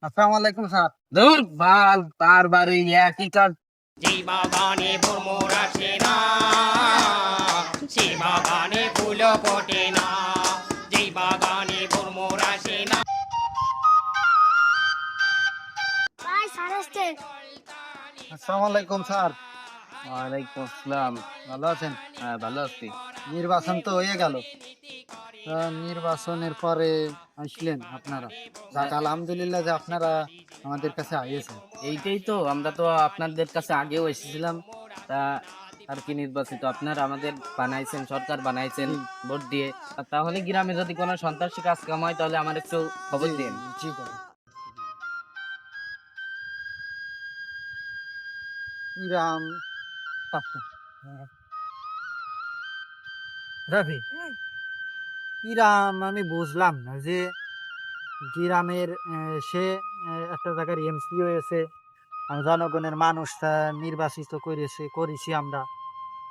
আসসালামু আলাইকুম স্যার। ধুর বাল তার বাড়ি একই কাজ। যেই বাগানে ভ্রমর আসে না, সে বাগানে ফুল ফোটে না। যেই বাগানে ভ্রমর আসে না। ভাই স্যার আসছে। আসসালামু আলাইকুম স্যার। ওয়ালাইকুম আসসালাম। ভালো আছেন? হ্যাঁ, ভালো আছি। নির্বাচন তো হয়ে গেল। নির্বাচনের পরে আসলেন আপনারা। যাক হ্যাঁ, আলহামদুলিল্লাহ যে আপনারা আমাদের কাছে আইয়েছেন। এইটাই তো, আমরা তো আপনাদের কাছে আগেও এসেছিলাম। তা আর কি নির্বাচিত আপনারা আমাদের বানাইছেন, সরকার বানাইছেন জি, ভোট দিয়ে। আর তাহলে গ্রামে যদি কোনো সন্ত্রাসী কাজ কাম হয় তাহলে আমার একটু খবর জি, দিন। জি বাবা। ইরাম পাপ্পু। হ্যাঁ, রাফি, ইরাম আমি বুঝলাম না যে গ্রামের সে একটা জায়গার এমসি হয়েছে, জনগণের মানুষ তা নির্বাচিত করেছি আমরা।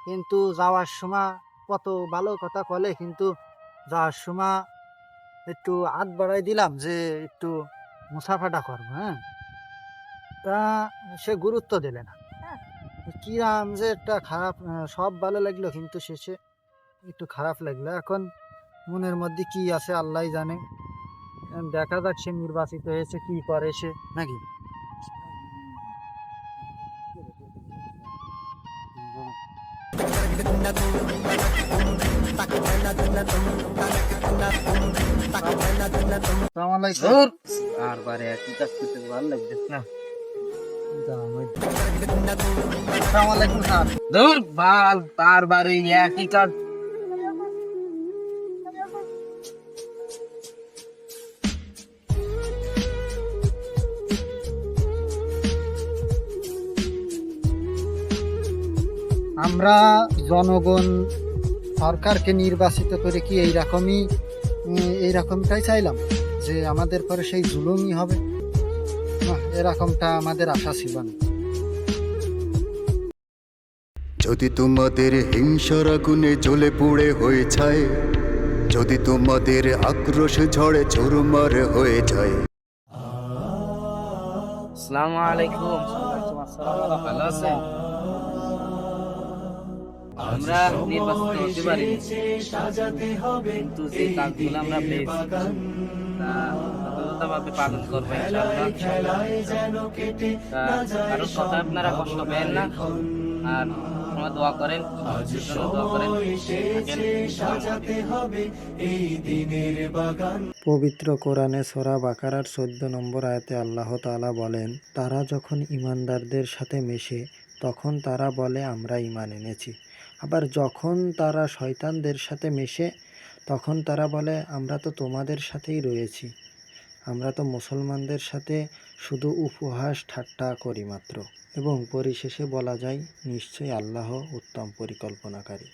কিন্তু যাওয়ার সময় কত ভালো কথা বলে, কিন্তু যাওয়ার সময় একটু হাত বাড়াই দিলাম যে একটু মুসাফাটা করবো, হ্যাঁ, তা সে গুরুত্ব দিলে না। কিরাম যে একটা খারাপ, সব ভালো লাগলো কিন্তু শেষে একটু খারাপ লাগলো। এখন মনের মধ্যে কি আছে আল্লাহ জানে। দেখা যাক সে নির্বাচিত হয়েছে কি করে সে, নাকি? আসসালামু আলাইকুম। ধুর, বারবার একই কাজ করতে ভালো লাগতেছে না। আসসালামু আলাইকুম স্যার। ধুর বাল তার বাড়ি একই কাজ। আমরা জনগণ সরকারকে নির্বাচিত করে কি এইরকমটাই চাইলাম যে আমাদের পরে সেই জুলুমই হবে? না, এরকমটা আমাদের আশা ছিল না। যদি তোমাদের হিংসার আগুনে জ্বলে পুড়ে হয়ে যায়, যদি তোমাদের আক্রোশ ঝড়ে চুরমার হয়ে যায়। আসসালামু আলাইকুম। ভালো আছেন? আমরা নির্বাচিত হতে পারিনি, কিন্তু যে কাজগুলো আমরা পেয়েছি তা যথাযথভাবে পালন করবো ইনশাআল্লাহ। তা কারোর কথা আপনারা কষ্ট পেন না, আর সময় দোয়া করেন, দোয়া করেন। পবিত্র কোরআনে সূরা বাকারার 14 নম্বর আয়াতে আল্লাহ তাআলা বলেন, তারা যখন ঈমানদারদের সাথে মেশে তখন তারা বলে আমরা ঈমান এনেছি। আবার যখন তারা শয়তানদের সাথে মেশে তখন তারা বলে আমরা তো তোমাদের সাথেই রয়েছি, আমরা তো মুসলমানদের সাথে শুধু উপহাস ঠাট্টা করি মাত্র। এবং পরিশেষে বলা যায় নিশ্চয়ই আল্লাহ উত্তম পরিকল্পনাকারী।